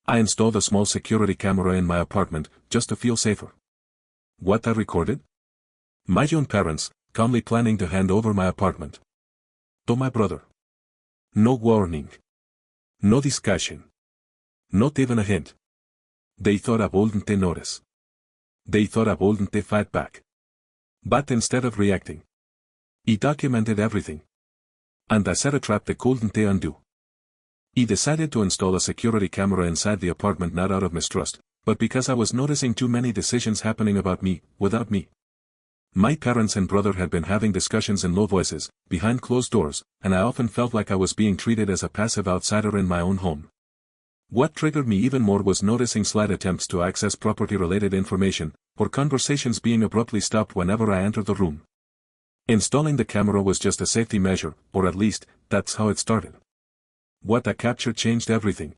I installed a small security camera in my apartment, just to feel safer. What I recorded? My own parents, calmly planning to hand over my apartment to my brother. No warning. No discussion. Not even a hint. They thought I wouldn't notice. They thought I wouldn't fight back. But instead of reacting, he documented everything. And I set a trap they couldn't undo. He decided to install a security camera inside the apartment not out of mistrust, but because I was noticing too many decisions happening about me, without me. My parents and brother had been having discussions in low voices, behind closed doors, and I often felt like I was being treated as a passive outsider in my own home. What triggered me even more was noticing slight attempts to access property-related information, or conversations being abruptly stopped whenever I entered the room. Installing the camera was just a safety measure, or at least, that's how it started. What I captured changed everything.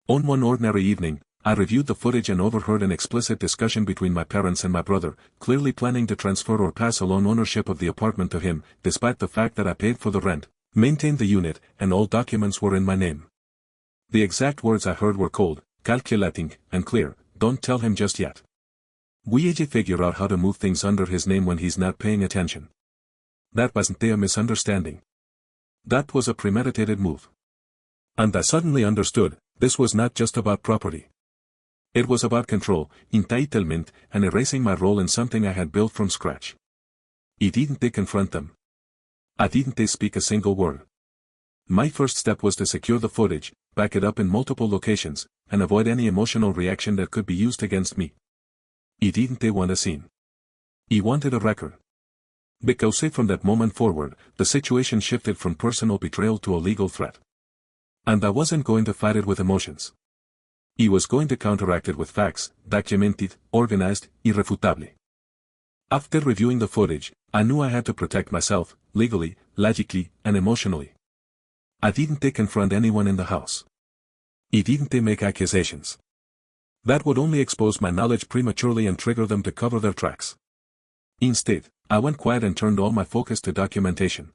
On one ordinary evening, I reviewed the footage and overheard an explicit discussion between my parents and my brother, clearly planning to transfer or pass along ownership of the apartment to him, despite the fact that I paid for the rent, maintained the unit, and all documents were in my name. The exact words I heard were cold, calculating, and clear: "Don't tell him just yet. We figure out how to move things under his name when he's not paying attention." That wasn't a misunderstanding. That was a premeditated move. And I suddenly understood, this was not just about property. It was about control, entitlement, and erasing my role in something I had built from scratch. I didn't confront them. I didn't speak a single word. My first step was to secure the footage, back it up in multiple locations, and avoid any emotional reaction that could be used against me. I didn't want a scene. I wanted a record. Because from that moment forward, the situation shifted from personal betrayal to a legal threat. And I wasn't going to fight it with emotions. I was going to counteract it with facts, documented, organized, irrefutable. After reviewing the footage, I knew I had to protect myself, legally, logically, and emotionally. I didn't confront anyone in the house. I didn't make accusations. That would only expose my knowledge prematurely and trigger them to cover their tracks. Instead, I went quiet and turned all my focus to documentation.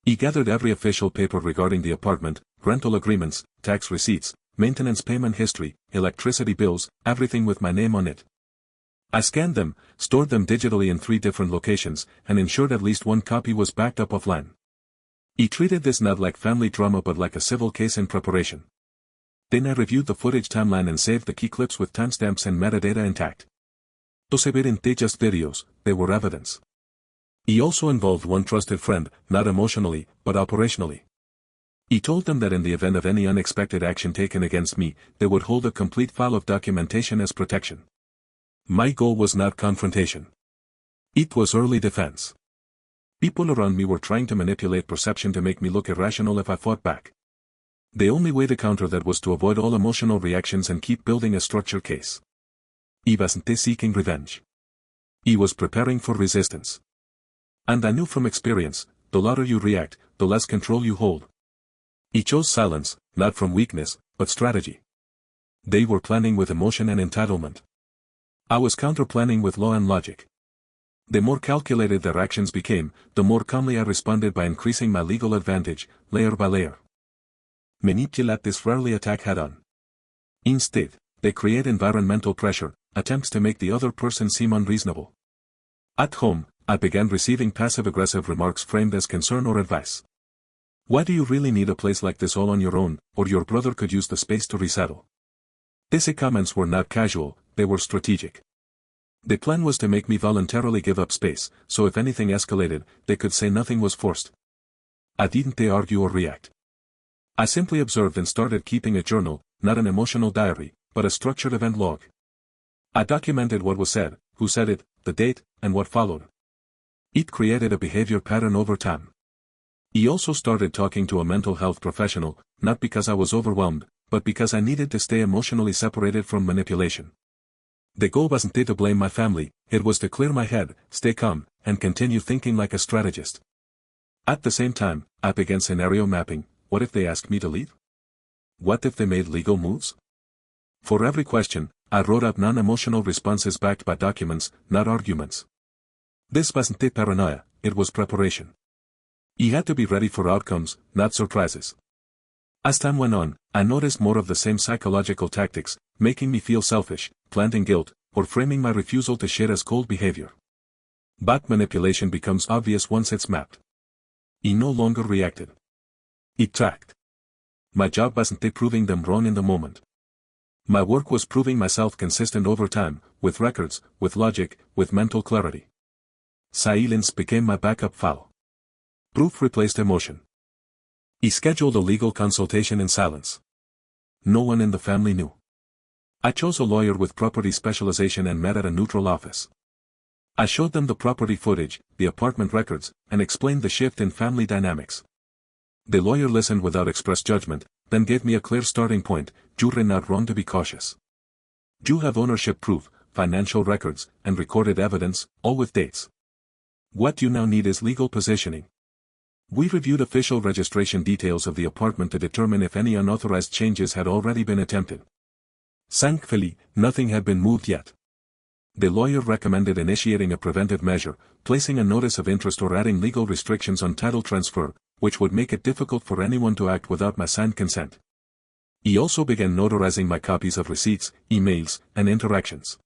I gathered every official paper regarding the apartment, rental agreements, tax receipts, maintenance payment history, electricity bills, everything with my name on it. I scanned them, stored them digitally in 3 different locations, and ensured at least one copy was backed up offline. I treated this not like family drama but like a civil case in preparation. Then I reviewed the footage timeline and saved the key clips with timestamps and metadata intact. Those weren't just videos, they were evidence. I also involved one trusted friend, not emotionally, but operationally. I told them that in the event of any unexpected action taken against me, they would hold a complete file of documentation as protection. My goal was not confrontation. It was early defense. People around me were trying to manipulate perception to make me look irrational if I fought back. The only way to counter that was to avoid all emotional reactions and keep building a structured case. I wasn't seeking revenge. I was preparing for resistance. And I knew from experience, the louder you react, the less control you hold. I chose silence, not from weakness, but strategy. They were planning with emotion and entitlement. I was counter-planning with law and logic. The more calculated their actions became, the more calmly I responded by increasing my legal advantage, layer by layer. Manipulatives rarely attack head-on. Instead, they create environmental pressure, attempts to make the other person seem unreasonable. At home, I began receiving passive-aggressive remarks framed as concern or advice. Why do you really need a place like this all on your own, or your brother could use the space to resettle? These comments were not casual, they were strategic. The plan was to make me voluntarily give up space, so if anything escalated, they could say nothing was forced. I didn't argue or react. I simply observed and started keeping a journal, not an emotional diary, but a structured event log. I documented what was said, who said it, the date, and what followed. It created a behavior pattern over time. I also started talking to a mental health professional, not because I was overwhelmed, but because I needed to stay emotionally separated from manipulation. The goal wasn't to blame my family, it was to clear my head, stay calm, and continue thinking like a strategist. At the same time, I began scenario mapping. What if they asked me to leave? What if they made legal moves? For every question, I wrote up non-emotional responses backed by documents, not arguments. This wasn't paranoia, it was preparation. I had to be ready for outcomes, not surprises. As time went on, I noticed more of the same psychological tactics, making me feel selfish, planting guilt, or framing my refusal to share as cold behavior. But manipulation becomes obvious once it's mapped. I no longer reacted. It tracked. My job wasn't proving them wrong in the moment. My work was proving myself consistent over time, with records, with logic, with mental clarity. Silence became my backup file. Proof replaced emotion. I scheduled a legal consultation in silence. No one in the family knew. I chose a lawyer with property specialization and met at a neutral office. I showed them the property footage, the apartment records, and explained the shift in family dynamics. The lawyer listened without express judgment, then gave me a clear starting point: you're not wrong to be cautious. You have ownership proof, financial records, and recorded evidence, all with dates. What you now need is legal positioning. We reviewed official registration details of the apartment to determine if any unauthorized changes had already been attempted. Thankfully, nothing had been moved yet. The lawyer recommended initiating a preventive measure, placing a notice of interest or adding legal restrictions on title transfer, which would make it difficult for anyone to act without my signed consent. He also began notarizing my copies of receipts, emails, and interactions.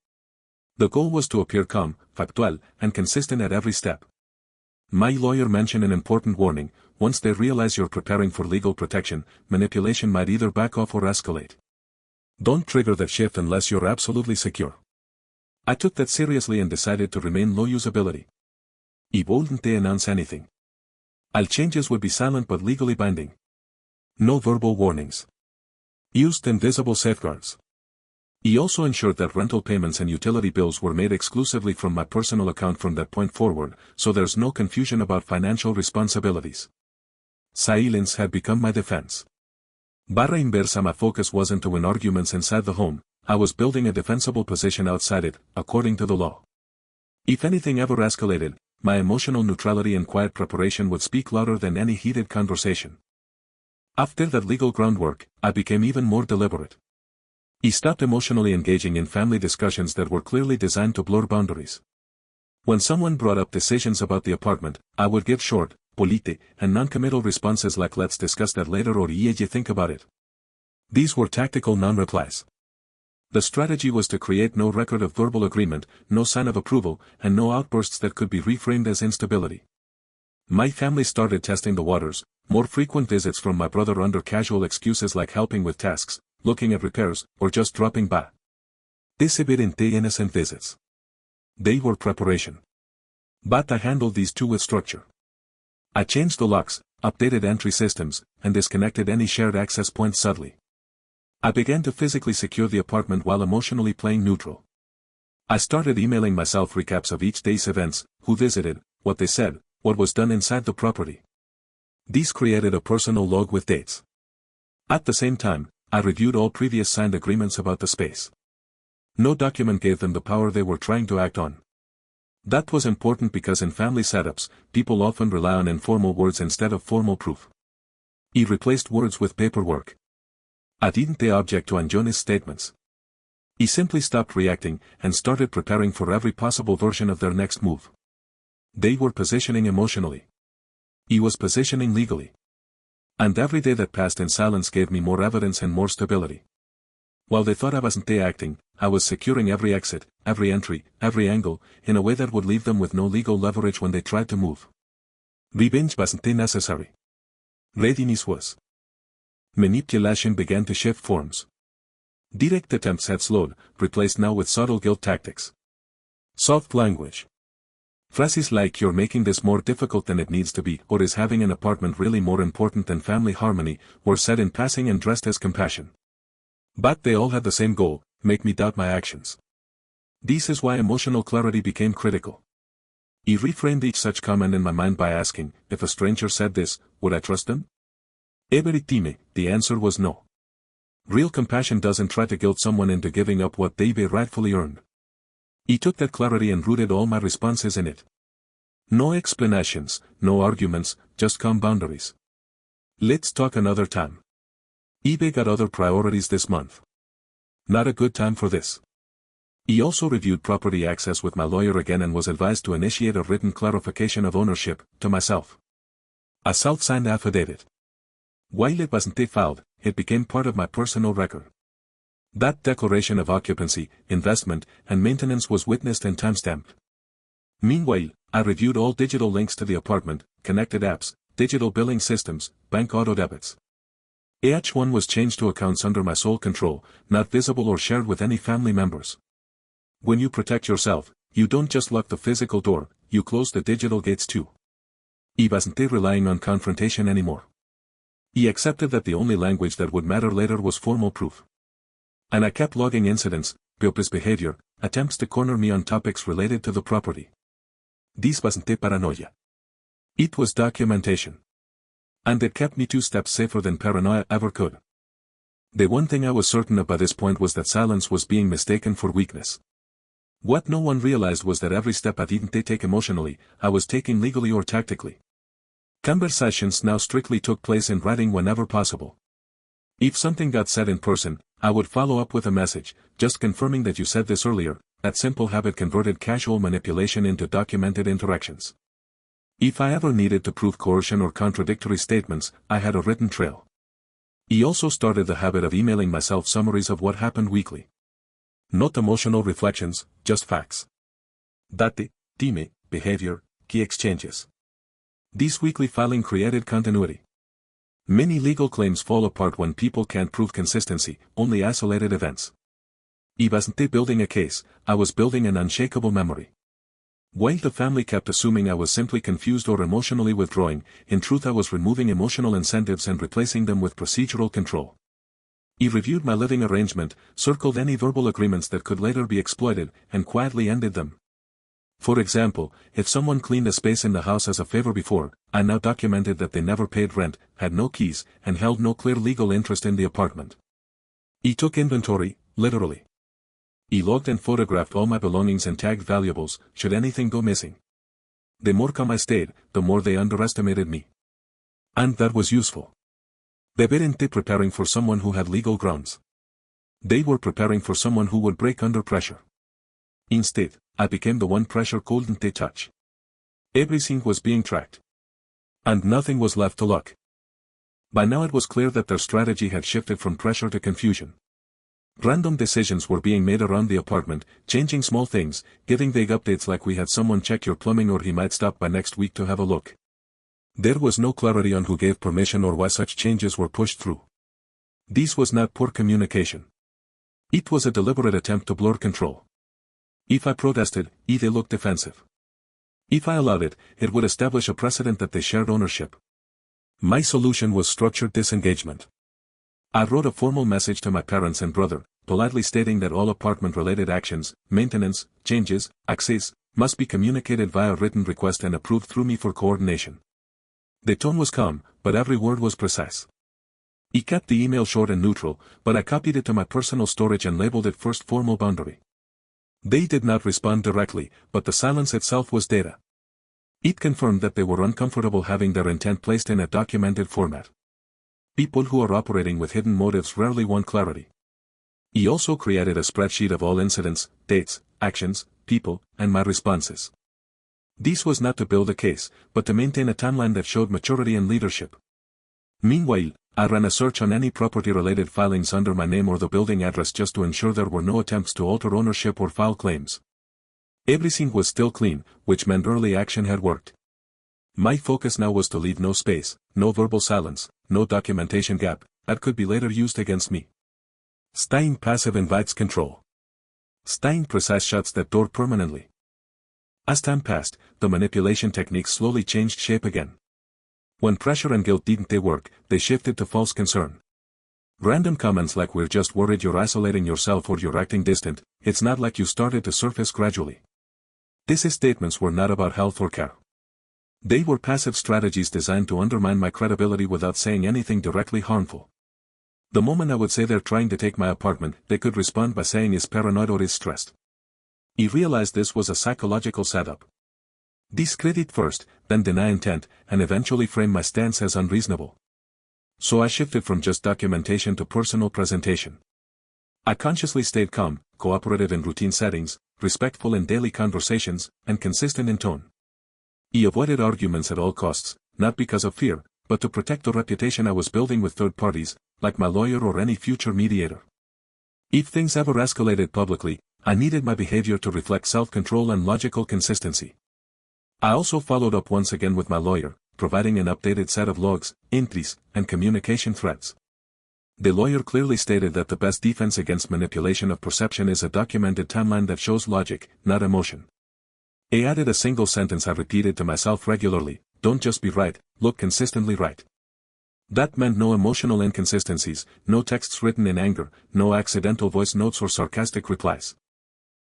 The goal was to appear calm, factual, and consistent at every step. My lawyer mentioned an important warning: once they realize you're preparing for legal protection, manipulation might either back off or escalate. Don't trigger that shift unless you're absolutely secure. I took that seriously and decided to remain low usability. I wouldn't announce anything. All changes would be silent but legally binding. No verbal warnings. Used invisible safeguards. He also ensured that rental payments and utility bills were made exclusively from my personal account from that point forward, so there's no confusion about financial responsibilities. Silence had become my defense. Barra inversa, my focus wasn't to win arguments inside the home, I was building a defensible position outside it, according to the law. If anything ever escalated, my emotional neutrality and quiet preparation would speak louder than any heated conversation. After that legal groundwork, I became even more deliberate. I stopped emotionally engaging in family discussions that were clearly designed to blur boundaries. When someone brought up decisions about the apartment, I would give short, polite, and non-committal responses like "let's discuss that later" or "yeah, you think about it." These were tactical non-replies. The strategy was to create no record of verbal agreement, no sign of approval, and no outbursts that could be reframed as instability. My family started testing the waters, more frequent visits from my brother under casual excuses like helping with tasks, looking at repairs, or just dropping by. These weren't innocent visits. They were preparation. But I handled these two with structure. I changed the locks, updated entry systems, and disconnected any shared access points subtly. I began to physically secure the apartment while emotionally playing neutral. I started emailing myself recaps of each day's events, who visited, what they said, what was done inside the property. These created a personal log with dates. At the same time, I reviewed all previous signed agreements about the space. No document gave them the power they were trying to act on. That was important because in family setups, people often rely on informal words instead of formal proof. He replaced words with paperwork. I didn't object to Anjoni's statements. He simply stopped reacting and started preparing for every possible version of their next move. They were positioning emotionally. He was positioning legally. And every day that passed in silence gave me more evidence and more stability. While they thought I wasn't acting, I was securing every exit, every entry, every angle, in a way that would leave them with no legal leverage when they tried to move. Revenge wasn't necessary. Readiness was. Manipulation began to shift forms. Direct attempts had slowed, replaced now with subtle guilt tactics. Soft language. Phrases like "you're making this more difficult than it needs to be" or "is having an apartment really more important than family harmony" were said in passing and dressed as compassion. But they all had the same goal: make me doubt my actions. This is why emotional clarity became critical. I reframed each such comment in my mind by asking, if a stranger said this, would I trust them? Every time, the answer was no. Real compassion doesn't try to guilt someone into giving up what they rightfully earned. I took that clarity and rooted all my responses in it. No explanations, no arguments, just calm boundaries. Let's talk another time. eBay got other priorities this month. Not a good time for this. He also reviewed property access with my lawyer again and was advised to initiate a written clarification of ownership, to myself. A self-signed affidavit. While it wasn't filed, it became part of my personal record. That declaration of occupancy, investment, and maintenance was witnessed and timestamped. Meanwhile, I reviewed all digital links to the apartment, connected apps, digital billing systems, bank auto debits. Each one was changed to accounts under my sole control, not visible or shared with any family members. When you protect yourself, you don't just lock the physical door, you close the digital gates too. I wasn't relying on confrontation anymore. I accepted that the only language that would matter later was formal proof. And I kept logging incidents, Piope's behavior, attempts to corner me on topics related to the property. This wasn't paranoia. It was documentation. And it kept me 2 steps safer than paranoia ever could. The one thing I was certain of by this point was that silence was being mistaken for weakness. What no one realized was that every step I didn't take emotionally, I was taking legally or tactically. Conversations now strictly took place in writing whenever possible. If something got said in person, I would follow up with a message, just confirming that you said this earlier. That simple habit converted casual manipulation into documented interactions. If I ever needed to prove coercion or contradictory statements, I had a written trail. I also started the habit of emailing myself summaries of what happened weekly. Not emotional reflections, just facts. Date, time, behavior, key exchanges. This weekly filing created continuity. Many legal claims fall apart when people can't prove consistency, only isolated events. I wasn't building a case, I was building an unshakable memory. While the family kept assuming I was simply confused or emotionally withdrawing, in truth I was removing emotional incentives and replacing them with procedural control. I reviewed my living arrangement, circled any verbal agreements that could later be exploited, and quietly ended them. For example, if someone cleaned a space in the house as a favor before, I now documented that they never paid rent, had no keys, and held no clear legal interest in the apartment. I took inventory, literally. I logged and photographed all my belongings and tagged valuables, should anything go missing. The more calm I stayed, the more they underestimated me. And that was useful. They weren't preparing for someone who had legal grounds. They were preparing for someone who would break under pressure. Instead, I became the one pressure couldn't touch. Everything was being tracked. And nothing was left to luck. By now it was clear that their strategy had shifted from pressure to confusion. Random decisions were being made around the apartment, changing small things, giving vague updates like we had someone check your plumbing or he might stop by next week to have a look. There was no clarity on who gave permission or why such changes were pushed through. This was not poor communication. It was a deliberate attempt to blur control. If I protested, they looked defensive. If I allowed it, it would establish a precedent that they shared ownership. My solution was structured disengagement. I wrote a formal message to my parents and brother, politely stating that all apartment-related actions, maintenance, changes, access, must be communicated via written request and approved through me for coordination. The tone was calm, but every word was precise. I kept the email short and neutral, but I copied it to my personal storage and labeled it First Formal Boundary. They did not respond directly, but the silence itself was data. It confirmed that they were uncomfortable having their intent placed in a documented format. People who are operating with hidden motives rarely want clarity. I also created a spreadsheet of all incidents, dates, actions, people, and my responses. This was not to build a case, but to maintain a timeline that showed maturity and leadership. Meanwhile, I ran a search on any property-related filings under my name or the building address just to ensure there were no attempts to alter ownership or file claims. Everything was still clean, which meant early action had worked. My focus now was to leave no space, no verbal silence, no documentation gap, that could be later used against me. Staying passive invites control. Staying precise shuts that door permanently. As time passed, the manipulation techniques slowly changed shape again. When pressure and guilt didn't work, they shifted to false concern. Random comments like "we're just worried you're isolating yourself" or "you're acting distant," it's not like you started to surface gradually. These statements were not about health or care. They were passive strategies designed to undermine my credibility without saying anything directly harmful. The moment I would say they're trying to take my apartment, they could respond by saying is paranoid or is stressed. I realized this was a psychological setup. Discredit first, then deny intent, and eventually frame my stance as unreasonable. So I shifted from just documentation to personal presentation. I consciously stayed calm, cooperative in routine settings, respectful in daily conversations, and consistent in tone. I avoided arguments at all costs, not because of fear, but to protect the reputation I was building with third parties, like my lawyer or any future mediator. If things ever escalated publicly, I needed my behavior to reflect self-control and logical consistency. I also followed up once again with my lawyer, providing an updated set of logs, entries, and communication threads. The lawyer clearly stated that the best defense against manipulation of perception is a documented timeline that shows logic, not emotion. He added a single sentence I repeated to myself regularly: don't just be right, look consistently right. That meant no emotional inconsistencies, no texts written in anger, no accidental voice notes or sarcastic replies.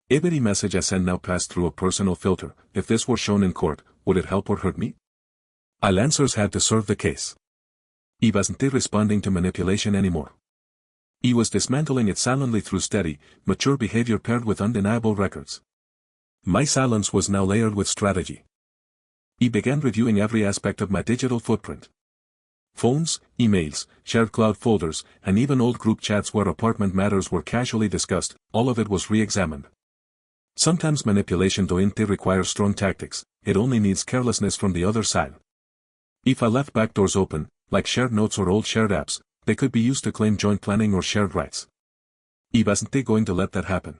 Every message I send now passed through a personal filter. If this were shown in court, would it help or hurt me? All answers had to serve the case. He wasn't responding to manipulation anymore. He was dismantling it silently through steady, mature behavior paired with undeniable records. My silence was now layered with strategy. He began reviewing every aspect of my digital footprint. Phones, emails, shared cloud folders, and even old group chats where apartment matters were casually discussed, all of it was re-examined. Sometimes manipulation doesn't require strong tactics, it only needs carelessness from the other side. If I left backdoors open, like shared notes or old shared apps, they could be used to claim joint planning or shared rights. He wasn't going to let that happen.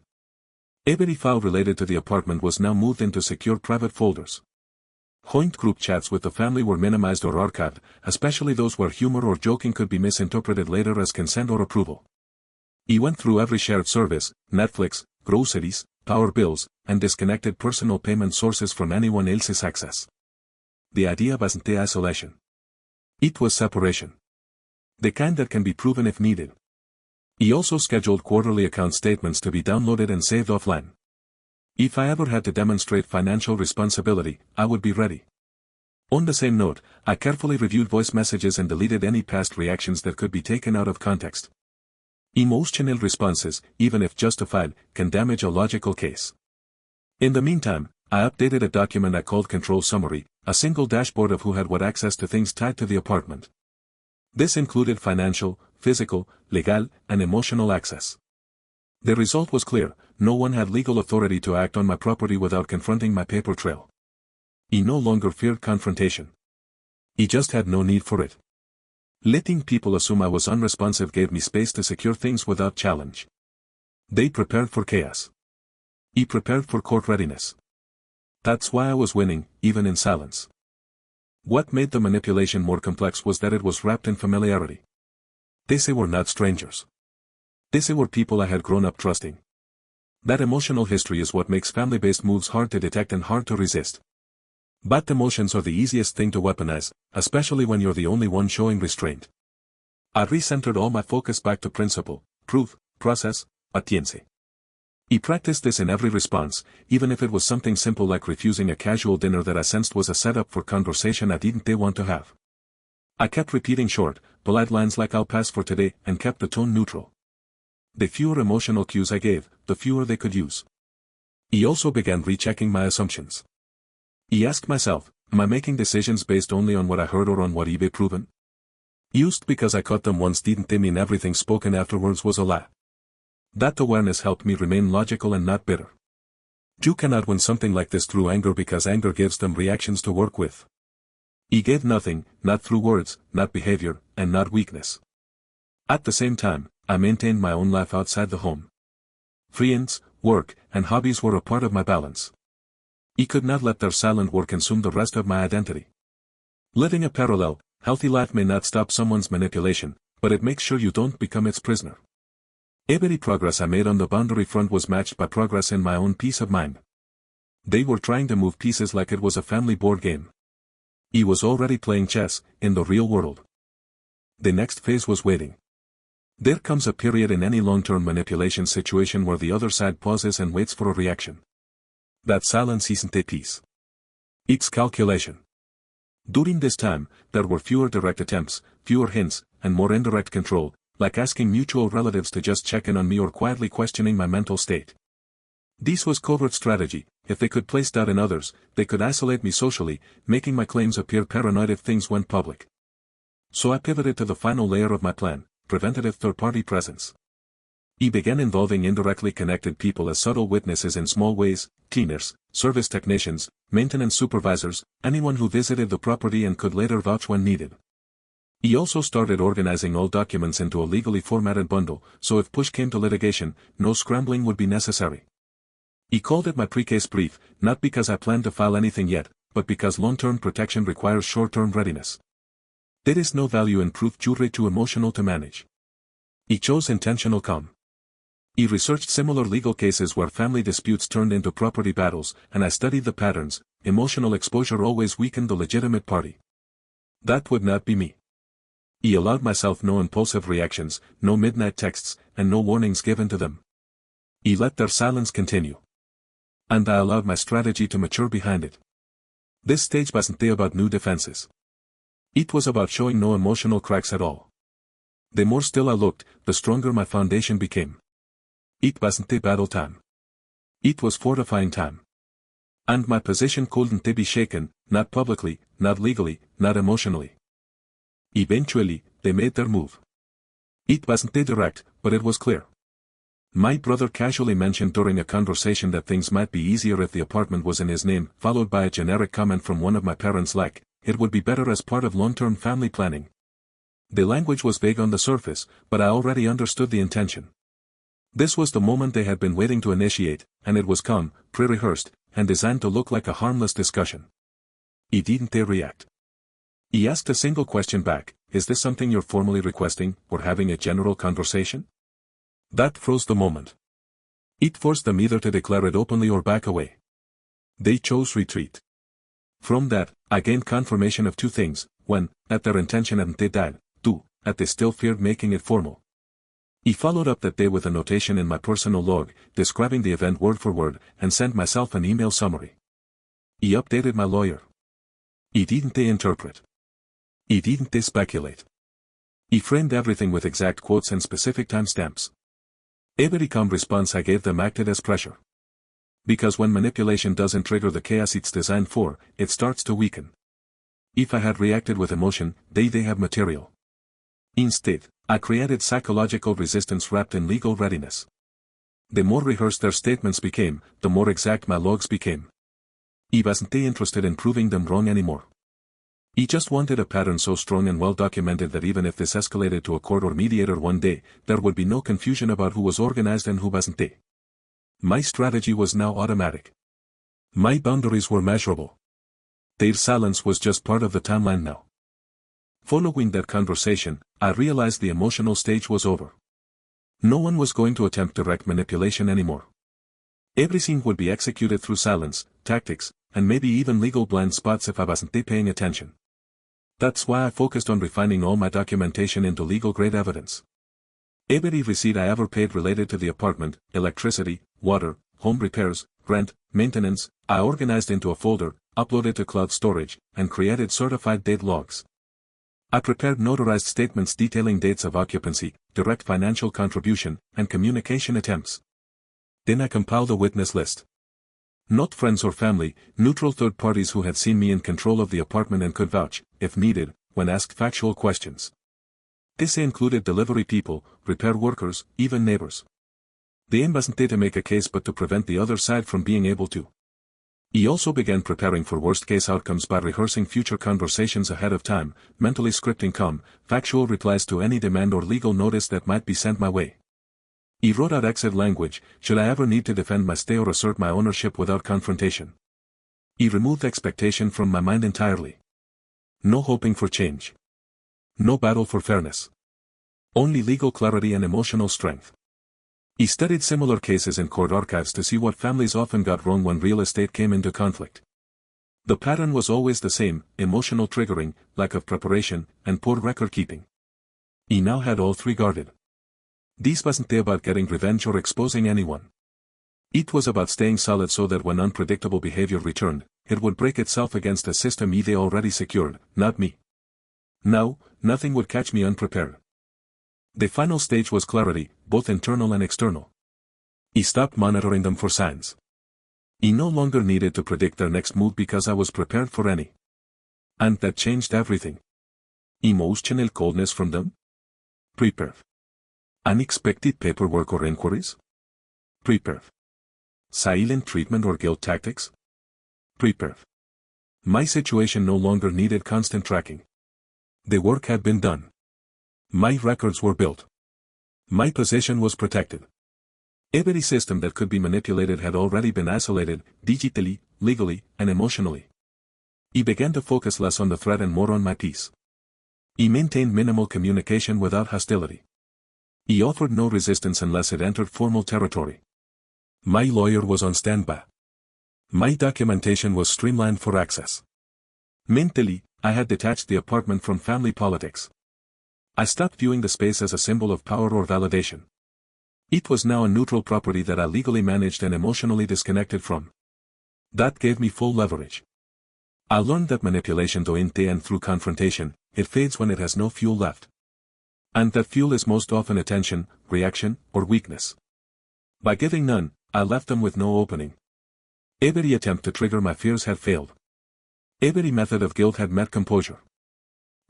Every file related to the apartment was now moved into secure private folders. Joint group chats with the family were minimized or archived, especially those where humor or joking could be misinterpreted later as consent or approval. He went through every shared service, Netflix, groceries, power bills, and disconnected personal payment sources from anyone else's access. The idea wasn't the isolation. It was separation. The kind that can be proven if needed. He also scheduled quarterly account statements to be downloaded and saved offline. If I ever had to demonstrate financial responsibility, I would be ready. On the same note, I carefully reviewed voice messages and deleted any past reactions that could be taken out of context. Emotional responses, even if justified, can damage a logical case. In the meantime, I updated a document I called Control Summary, a single dashboard of who had what access to things tied to the apartment. This included financial, physical, legal, and emotional access. The result was clear: no one had legal authority to act on my property without confronting my paper trail. He no longer feared confrontation. He just had no need for it. Letting people assume I was unresponsive gave me space to secure things without challenge. They prepared for chaos. He prepared for court readiness. That's why I was winning, even in silence. What made the manipulation more complex was that it was wrapped in familiarity. These were not strangers. These were people I had grown up trusting. That emotional history is what makes family-based moves hard to detect and hard to resist. But emotions are the easiest thing to weaponize, especially when you're the only one showing restraint. I recentered all my focus back to principle, proof, process, audiencia. He practiced this in every response, even if it was something simple like refusing a casual dinner that I sensed was a setup for conversation I didn't want to have. I kept repeating short, polite lines like "I'll pass for today" and kept the tone neutral. The fewer emotional cues I gave, the fewer they could use. He also began rechecking my assumptions. He asked myself, am I making decisions based only on what I heard or on what eBay proven? Used because I caught them once didn't mean everything spoken afterwards was a lie. That awareness helped me remain logical and not bitter. You cannot win something like this through anger because anger gives them reactions to work with. He gave nothing, not through words, not behavior, and not weakness. At the same time, I maintained my own life outside the home. Friends, work, and hobbies were a part of my balance. He could not let their silent work consume the rest of my identity. Living a parallel, healthy life may not stop someone's manipulation, but it makes sure you don't become its prisoner. Every progress I made on the boundary front was matched by progress in my own peace of mind. They were trying to move pieces like it was a family board game. He was already playing chess, in the real world. The next phase was waiting. There comes a period in any long-term manipulation situation where the other side pauses and waits for a reaction. That silence isn't a peace. It's calculation. During this time, there were fewer direct attempts, fewer hints, and more indirect control, like asking mutual relatives to just check in on me or quietly questioning my mental state. This was covert strategy. If they could place doubt in others, they could isolate me socially, making my claims appear paranoid if things went public. So I pivoted to the final layer of my plan, preventative third-party presence. He began involving indirectly connected people as subtle witnesses in small ways: cleaners, service technicians, maintenance supervisors, anyone who visited the property and could later vouch when needed. He also started organizing all documents into a legally formatted bundle, so if push came to litigation, no scrambling would be necessary. He called it my pre-case brief, not because I planned to file anything yet, but because long-term protection requires short-term readiness. There is no value in proof jewelry too emotional to manage. He chose intentional calm. He researched similar legal cases where family disputes turned into property battles, and I studied the patterns. Emotional exposure always weakened the legitimate party. That would not be me. He allowed myself no impulsive reactions, no midnight texts, and no warnings given to them. He let their silence continue. And I allowed my strategy to mature behind it. This stage wasn't about new defenses. It was about showing no emotional cracks at all. The more still I looked, the stronger my foundation became. It wasn't battle time. It was fortifying time. And my position couldn't be shaken, not publicly, not legally, not emotionally. Eventually, they made their move. It wasn't direct, but it was clear. My brother casually mentioned during a conversation that things might be easier if the apartment was in his name, followed by a generic comment from one of my parents like, it would be better as part of long-term family planning. The language was vague on the surface, but I already understood the intention. This was the moment they had been waiting to initiate, and it was calm, pre-rehearsed, and designed to look like a harmless discussion. He didn't react. He asked a single question back, is this something you're formally requesting, or having a general conversation? That froze the moment. It forced them either to declare it openly or back away. They chose retreat. From that, I gained confirmation of two things: one, that their intention hadn't died; two, that they still feared making it formal. He followed up that day with a notation in my personal log, describing the event word for word, and sent myself an email summary. He updated my lawyer. He didn't interpret. He didn't speculate. He framed everything with exact quotes and specific timestamps. Every calm response I gave them acted as pressure. Because when manipulation doesn't trigger the chaos it's designed for, it starts to weaken. If I had reacted with emotion, they have material. Instead, I created psychological resistance wrapped in legal readiness. The more rehearsed their statements became, the more exact my logs became. He wasn't interested in proving them wrong anymore. He just wanted a pattern so strong and well documented that even if this escalated to a court or mediator one day, there would be no confusion about who was organized and who wasn't. My strategy was now automatic. My boundaries were measurable. Their silence was just part of the timeline now. Following that conversation, I realized the emotional stage was over. No one was going to attempt direct manipulation anymore. Everything would be executed through silence, tactics, and maybe even legal blind spots if I wasn't paying attention. That's why I focused on refining all my documentation into legal-grade evidence. Every receipt I ever paid related to the apartment, electricity, water, home repairs, rent, maintenance, I organized into a folder, uploaded to cloud storage, and created certified date logs. I prepared notarized statements detailing dates of occupancy, direct financial contribution, and communication attempts. Then I compiled a witness list. Not friends or family, neutral third parties who had seen me in control of the apartment and could vouch, if needed, when asked factual questions. This included delivery people, repair workers, even neighbors. The aim wasn't to make a case but to prevent the other side from being able to. He also began preparing for worst-case outcomes by rehearsing future conversations ahead of time, mentally scripting calm, factual replies to any demand or legal notice that might be sent my way. He wrote out exit language, should I ever need to defend my stay or assert my ownership without confrontation. He removed expectation from my mind entirely. No hoping for change. No battle for fairness. Only legal clarity and emotional strength. He studied similar cases in court archives to see what families often got wrong when real estate came into conflict. The pattern was always the same: emotional triggering, lack of preparation, and poor record keeping. He now had all three guarded. This wasn't about getting revenge or exposing anyone. It was about staying solid so that when unpredictable behavior returned, it would break itself against a system they already secured, not me. Now, nothing would catch me unprepared. The final stage was clarity, both internal and external. He stopped monitoring them for signs. He no longer needed to predict their next move because I was prepared for any. And that changed everything. Emotional coldness from them? Prepared. Unexpected paperwork or inquiries? Prepared. Silent treatment or guilt tactics? Prepared. My situation no longer needed constant tracking. The work had been done. My records were built. My position was protected. Every system that could be manipulated had already been isolated, digitally, legally, and emotionally. He began to focus less on the threat and more on my peace. He maintained minimal communication without hostility. He offered no resistance unless it entered formal territory. My lawyer was on standby. My documentation was streamlined for access. Mentally, I had detached the apartment from family politics. I stopped viewing the space as a symbol of power or validation. It was now a neutral property that I legally managed and emotionally disconnected from. That gave me full leverage. I learned that manipulation doesn't end through confrontation, it fades when it has no fuel left. And that fuel is most often attention, reaction, or weakness. By giving none, I left them with no opening. Every attempt to trigger my fears had failed. Every method of guilt had met composure.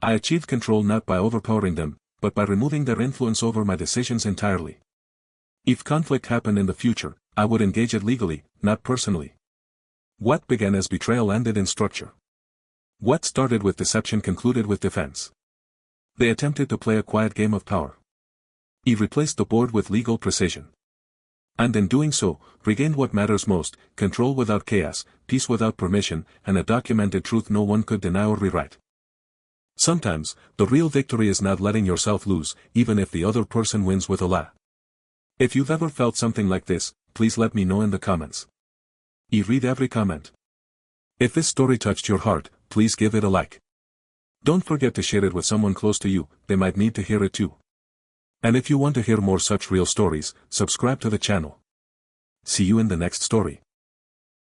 I achieved control not by overpowering them, but by removing their influence over my decisions entirely. If conflict happened in the future, I would engage it legally, not personally. What began as betrayal ended in structure. What started with deception concluded with defense. They attempted to play a quiet game of power. He replaced the board with legal precision. And in doing so, regained what matters most, control without chaos, peace without permission, and a documented truth no one could deny or rewrite. Sometimes, the real victory is not letting yourself lose, even if the other person wins with a lie. If you've ever felt something like this, please let me know in the comments. I read every comment. If this story touched your heart, please give it a like. Don't forget to share it with someone close to you, they might need to hear it too. And if you want to hear more such real stories, subscribe to the channel. See you in the next story.